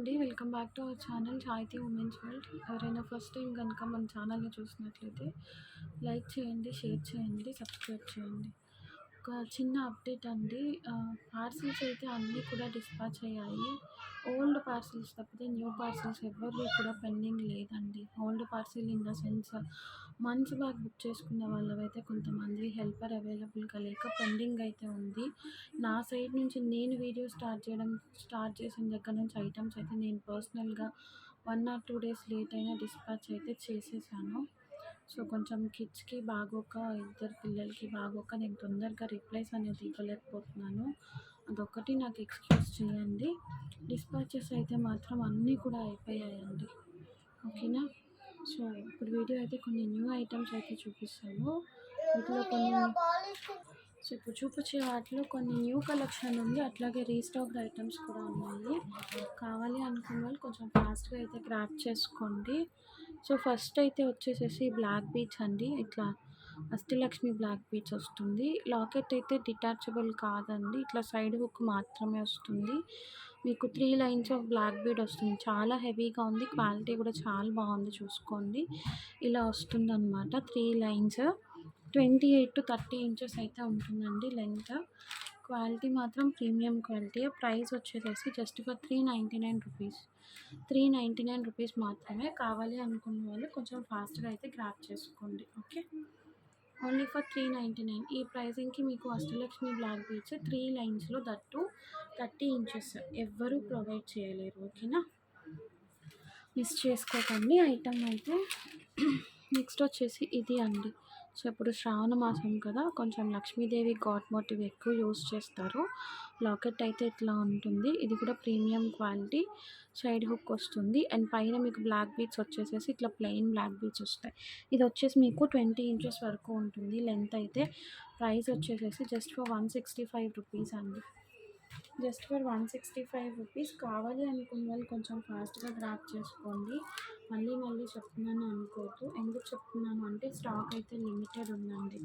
అండి. Welcome back to our channel సాహితీ women's world. ఎవరైనా ఫస్ట్ టైం కనుక మన ఛానల్ని చూసినట్లయితే లైక్ చేయండి, షేర్ చేయండి, సబ్స్క్రైబ్ చేయండి. ఒక చిన్న అప్డేట్ అండి. పార్సిల్స్ అయితే అన్నీ కూడా డిస్పాచ్ అయ్యాయి. ఓల్డ్ పార్సిల్స్ తప్పితే న్యూ పార్సిల్స్ ఎవరివి కూడా పెండింగ్ లేదండి. Old parcel in the sense months back book చేసుకున్న వాళ్ళవైతే కొంతమంది హెల్పర్ అవైలబుల్గా లేక పెండింగ్ అయితే ఉంది. నా సైడ్ నుంచి నేను వీడియో స్టార్ట్ చేసిన దగ్గర నుంచి ఐటమ్స్ అయితే నేను పర్సనల్గా 1 or 2 days లేట్ అయినా డిస్పాచ్ అయితే చేసేసాను. సో కొంచెం కిడ్స్కి బాగోక, ఇద్దరు పిల్లలకి బాగోక నేను తొందరగా రిప్లైస్ అనేది ఇవ్వలేకపోతున్నాను. అదొక్కటి నాకు ఎక్స్క్యూజ్ చేయండి. డిస్పాచెస్ అయితే మాత్రం అన్నీ కూడా అయిపోయాయండి. ఓకేనా. సో ఇప్పుడు వీడియో అయితే కొన్ని న్యూ ఐటమ్స్ అయితే చూపిస్తాను. వీటిలో ఇప్పుడు చూపించే వాటిలో కొన్ని న్యూ కలెక్షన్ ఉంది, అట్లాగే రీస్టాక్డ్ ఐటమ్స్ కూడా ఉన్నాయి. కావాలి అనుకున్న వాళ్ళు కొంచెం ఫాస్ట్గా అయితే గ్రాప్ చేసుకోండి. సో ఫస్ట్ అయితే వచ్చేసేసి బ్లాక్ బీడ్స్ అండి. ఇట్లా అష్టలక్ష్మి బ్లాక్ బీడ్స్ వస్తుంది. లాకెట్ అయితే డిటాచబుల్ కాదండి, ఇట్లా సైడ్ హుక్ మాత్రమే వస్తుంది. మీకు 3 lines ఆఫ్ బ్లాక్ బీడ్ వస్తుంది. చాలా హెవీగా ఉంది, క్వాలిటీ కూడా చాలా బాగుంది. చూసుకోండి, ఇలా వస్తుంది అనమాట. 3 lines, 28 to 30 inches అయితే ఉంటుందండి లెంత్. క్వాలిటీ మాత్రం ప్రీమియం క్వాలిటీ. ప్రైస్ వచ్చేసేసి జస్ట్ ఫర్ 399 రూపీస్. 399 రూపీస్ మాత్రమే. కావాలి అనుకున్న వాళ్ళు కొంచెం ఫాస్ట్గా అయితే గ్రాప్ చేసుకోండి. Okay, only for 399. ఈ ప్రైజింగ్కి మీకు అష్టలక్ష్మి బ్లాక్ బీడ్స్ 3 linesలో దట్టు 30 inches ఎవ్వరూ ప్రొవైడ్ చేయలేరు. ఓకేనా, మిస్ చేసుకోకండి ఐటమ్ అయితే. నెక్స్ట్ వచ్చేసి ఇది అండి. సో ఇప్పుడు శ్రావణ మాసం కదా, కొంచెం లక్ష్మీదేవి గాడ్ మోటివ్ ఎక్కువ యూస్ చేస్తారు. లాకెట్ అయితే ఇట్లా ఉంటుంది. ఇది కూడా ప్రీమియం క్వాలిటీ, సైడ్ హుక్ వస్తుంది. అండ్ పైన మీకు బ్లాక్ బీడ్స్ వచ్చేసేసి ఇట్లా ప్లెయిన్ బ్లాక్ బీడ్స్ వస్తాయి. ఇది వచ్చేసి మీకు 20 inches వరకు ఉంటుంది లెంత్ అయితే. ప్రైస్ వచ్చేసేసి జస్ట్ ఫర్ 165 రూపీస్ అండి. Just for 165 rupees. కావాలి అనుకున్న వాళ్ళు కొంచెం ఫాస్ట్గా గ్రాప్ చేసుకోండి. మళ్ళీ చెప్తున్నాను అనుకోవద్దు. ఎందుకు చెప్తున్నాను అంటే స్టాక్ అయితే లిమిటెడ్ ఉందండి.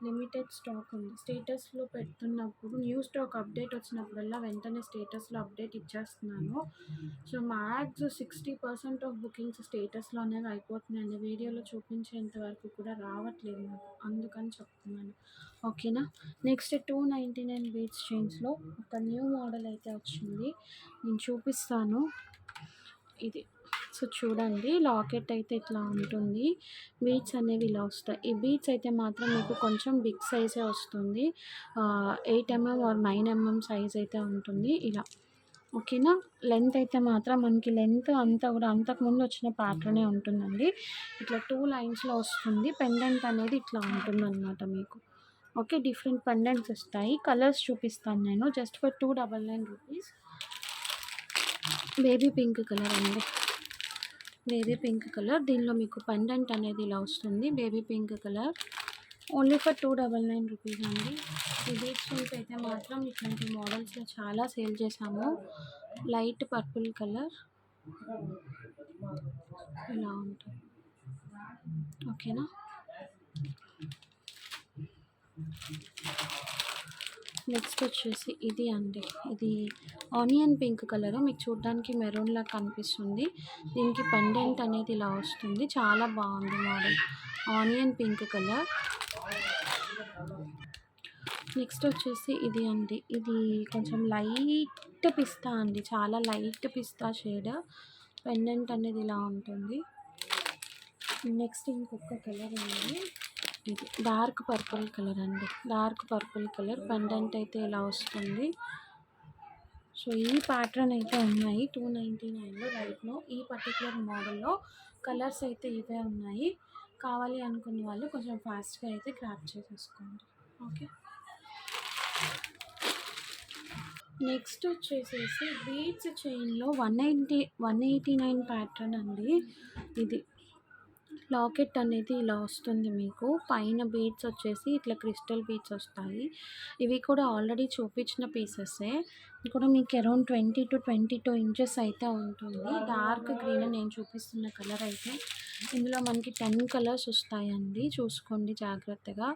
లిమిటెడ్ స్టాక్ ఉంది. స్టేటస్లో పెడుతున్నప్పుడు న్యూ స్టాక్ అప్డేట్ వచ్చినప్పుడల్లా వెంటనే స్టేటస్లో అప్డేట్ ఇచ్చేస్తున్నాను. సో మ్యాక్స్ 60% ఆఫ్ బుకింగ్స్ స్టేటస్లో అనేవి అయిపోతున్నాయండి. వీడియోలో చూపించేంత వరకు కూడా రావట్లేదు నాకు, అందుకని చెప్తున్నాను. ఓకేనా. నెక్స్ట్ 299 బీడ్స్ చైన్స్లో ఒక న్యూ మోడల్ అయితే వచ్చింది, నేను చూపిస్తాను. ఇది సో చూడండి, లాకెట్ అయితే ఇట్లా ఉంటుంది. బీడ్స్ అనేవి ఇలా వస్తాయి. ఈ బీడ్స్ అయితే మాత్రం మీకు కొంచెం బిగ్ సైజే వస్తుంది. 8 mm or 9 mm సైజ్ అయితే ఉంటుంది ఇలా. ఓకేనా. లెంత్ అయితే మాత్రం మనకి లెంత్ అంతా కూడా అంతకుముందు వచ్చిన ప్యాటర్నే ఉంటుందండి. ఇట్లా 2 linesలో వస్తుంది. పెండెంట్ అనేది ఇట్లా ఉంటుందన్నమాట మీకు. ఓకే, డిఫరెంట్ పెండెంట్స్ వస్తాయి. కలర్స్ చూపిస్తాను నేను. Just for 299 rupees. Baby pink colour అండి, బేబీ పింక్ కలర్. దీనిలో మీకు పెండెంట్ అనేది ఇలా వస్తుంది, baby pink colour. Only for 299 rupees అండి. ఈ బీడ్స్ చైన్స్ అయితే మాత్రం ఇట్లాంటి మోడల్స్లో చాలా సేల్ చేసాము. లైట్ పర్పుల్ కలర్ ఇలా ఉంటుంది. ఓకేనా. నెక్స్ట్ వచ్చేసి ఇది అండి. ఇది ఆనియన్ పింక్ కలర్, మీకు చూడడానికి మెరూన్ లాగా కనిపిస్తుంది. దీనికి పెండెంట్ అనేది ఇలా వస్తుంది. చాలా బాగుంది model, onion pink colour. Next వచ్చేసి ఇది అండి. ఇది కొంచెం లైట్ పిస్తా అండి, చాలా లైట్ పిస్తా షేడ్. పెండెంట్ అనేది ఇలా ఉంటుంది. నెక్స్ట్ ఇంకొక కలర్ ఉంది, ఇది డార్క్ పర్పుల్ కలర్ అండి. డార్క్ పర్పుల్ కలర్, పెండెంట్ అయితే ఇలా వస్తుంది. సో ఈ ప్యాటర్న్ అయితే ఉన్నాయి 299లో రైట్లో. ఈ పర్టికులర్ మోడల్లో కలర్స్ అయితే ఇవే ఉన్నాయి. కావాలి అనుకున్న వాళ్ళు కొంచెం ఫాస్ట్గా అయితే గ్రాప్ చేసేసుకోండి. ఓకే. నెక్స్ట్ వచ్చేసేసి బీడ్స్ చైన్లో 189 ప్యాటర్న్ అండి. ఇది లాకెట్ అనేది ఇలా వస్తుంది మీకు. పైన బీడ్స్ వచ్చేసి ఇట్లా క్రిస్టల్ బీడ్స్ వస్తాయి. ఇవి కూడా ఆల్రెడీ చూపించిన పీసెసే. ఇది కూడా మీకు అరౌండ్ 20 to 22 inches అయితే ఉంటుంది. డార్క్ గ్రీన్ నేను చూపిస్తున్న కలర్ అయితే. ఇందులో మనకి 10 కలర్స్ వస్తాయండి, చూసుకోండి జాగ్రత్తగా.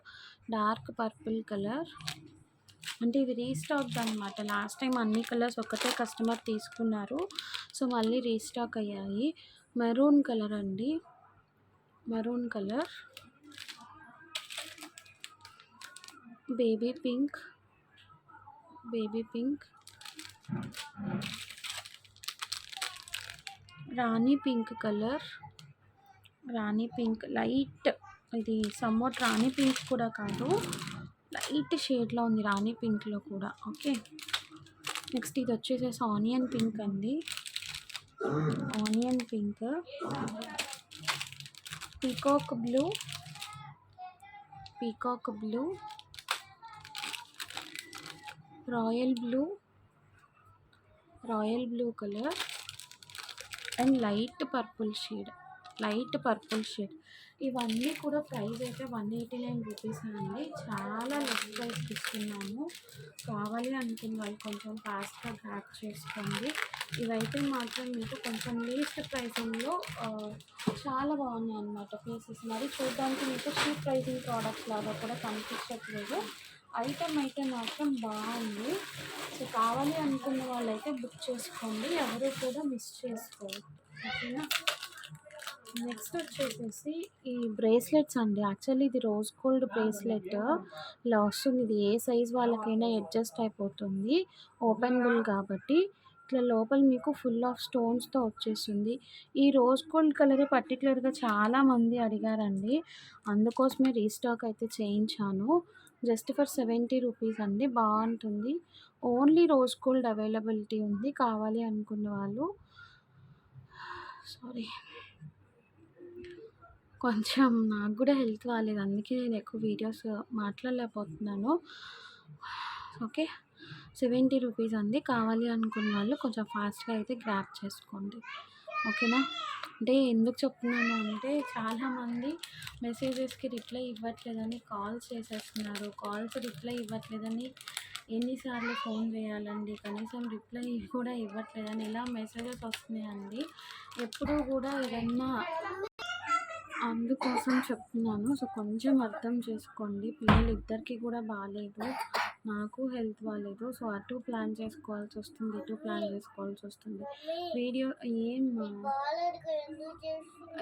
డార్క్ పర్పుల్ కలర్, అంటే ఇది రీస్టాక్డ్ అనమాట. లాస్ట్ టైం అన్ని కలర్స్ ఒకటే కస్టమర్ తీసుకున్నారు. సో మళ్ళీ రీస్టాక్ అయ్యాయి. మెరూన్ కలర్ అండి, maroon colour, baby pink, baby pink, rani pink colour, rani pink light, ఇది సమ్మోట్ రాణి పింక్ కూడా కాదు, లైట్ షేడ్లో ఉంది రాణి పింక్లో కూడా. ఓకే, నెక్స్ట్ ఇది వచ్చేసేసి ఆనియన్ పింక్ అండి, onion pink, peacock blue, peacock blue, royal blue, royal blue colour and light purple shade, light purple shade. ఇవన్నీ కూడా ప్రైస్ అయితే 189 రూపీస్ అండి. చాలా లెస్ ప్రైస్కి ఇస్తున్నాము. కావాలి అనుకున్న వాళ్ళు కొంచెం ఫాస్ట్గా గ్రాప్ చేసుకోండి. ఇవైతే మాత్రం మీకు కొంచెం లీస్ట్ ప్రైసింగ్లో చాలా బాగున్నాయి అన్నమాట పీసెస్. మరి చూడడానికి మీకు చీప్ ప్రైసింగ్ ప్రోడక్ట్స్ లాగా కూడా కనిపించట్లేదు. ఐటమ్ అయితే మాత్రం బాగుంది. సో కావాలి అనుకున్న వాళ్ళైతే బుక్ చేసుకోండి, ఎవరు కూడా మిస్ చేసుకోవద్దు. ఓకేనా. నెక్స్ట్ వచ్చేసేసి ఈ బ్రేస్లెట్స్ అండి. యాక్చువల్లీ ఇది రోజ్ గోల్డ్ బ్రేస్లెట్ ఇలా వస్తుంది. ఇది ఏ సైజ్ వాళ్ళకైనా అడ్జస్ట్ అయిపోతుంది, ఓపెన్ బుల్ కాబట్టి. ఇట్లా లోపల మీకు ఫుల్ ఆఫ్ స్టోన్స్తో వచ్చేస్తుంది. ఈ రోజ్ గోల్డ్ కలరే పర్టికులర్గా చాలామంది అడిగారండి, అందుకోసమే రీస్టాక్ అయితే చేయించాను. జస్ట్ ఫర్ 70 రూపీస్ అండి, బాగుంటుంది. ఓన్లీ రోజ్ గోల్డ్ అవైలబిలిటీ ఉంది. కావాలి అనుకున్న వాళ్ళు. సారీ, కొంచెం నాకు కూడా హెల్త్ బాగాలేదు, అందుకే నేను ఎక్కువ వీడియోస్ మాట్లాడలేకపోతున్నాను. ఓకే, 70 రూపీస్ అండి. కావాలి అనుకున్న వాళ్ళు కొంచెం ఫాస్ట్గా అయితే గ్రాప్ చేసుకోండి. ఓకేనా. అంటే ఎందుకు చెప్తున్నాను అంటే చాలామంది మెసేజెస్కి రిప్లై ఇవ్వట్లేదని కాల్స్ చేసేస్తున్నారు. కాల్స్ రిప్లై ఇవ్వట్లేదని ఎన్నిసార్లు ఫోన్ చేయాలండి, కనీసం రిప్లై కూడా ఇవ్వట్లేదని ఇలా మెసేజెస్ వస్తున్నాయండి. ఎప్పుడూ కూడా ఏదన్నా అందుకోసం చెప్తున్నాను. సో కొంచెం అర్థం చేసుకోండి. పిల్లలు ఇద్దరికి కూడా బాగాలేదు, నాకు హెల్త్ బాగాలేదు. సో అటు ప్లాన్ చేసుకోవాల్సి వస్తుంది, ఇటు ప్లాన్ చేసుకోవాల్సి వస్తుంది. వీడియో ఏం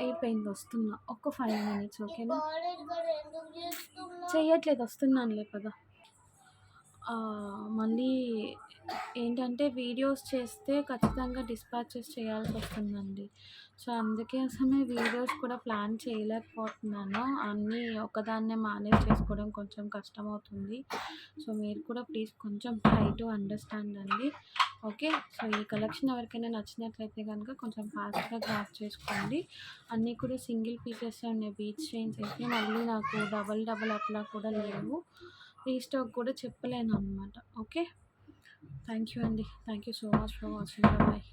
అయిపోయింది, వస్తున్నా ఒక 5 minutes. ఓకేనా, చెయ్యట్లేదు, వస్తున్నానులే పదా. మళ్ళీ ఏంటంటే వీడియోస్ చేస్తే ఖచ్చితంగా డిస్పాచెస్ చేయాల్సి వస్తుందండి. సో అందుకే అసలు వీడియోస్ కూడా ప్లాన్ చేయలేకపోతున్నాను. అన్నీ ఒకదాన్నే మేనేజ్ చేసుకోవడం కొంచెం కష్టమవుతుంది. సో మీరు కూడా ప్లీజ్ కొంచెం ట్రై టు అండర్స్టాండ్ అండి. ఓకే, సో ఈ కలెక్షన్ ఎవరికైనా నచ్చినట్లయితే కనుక కొంచెం ఫాస్ట్గా గ్రాప్ చేసుకోండి. అన్నీ కూడా సింగిల్ పీసెస్ ఉన్నాయి, బీచ్ చైన్స్ అయితే. మళ్ళీ నాకు డబల్ అట్లా కూడా లేవు, రీస్టాక్ కూడా చెప్పలేను అనమాట. ఓకే, థ్యాంక్ యూ అండి, thank you so much for watching. Bye.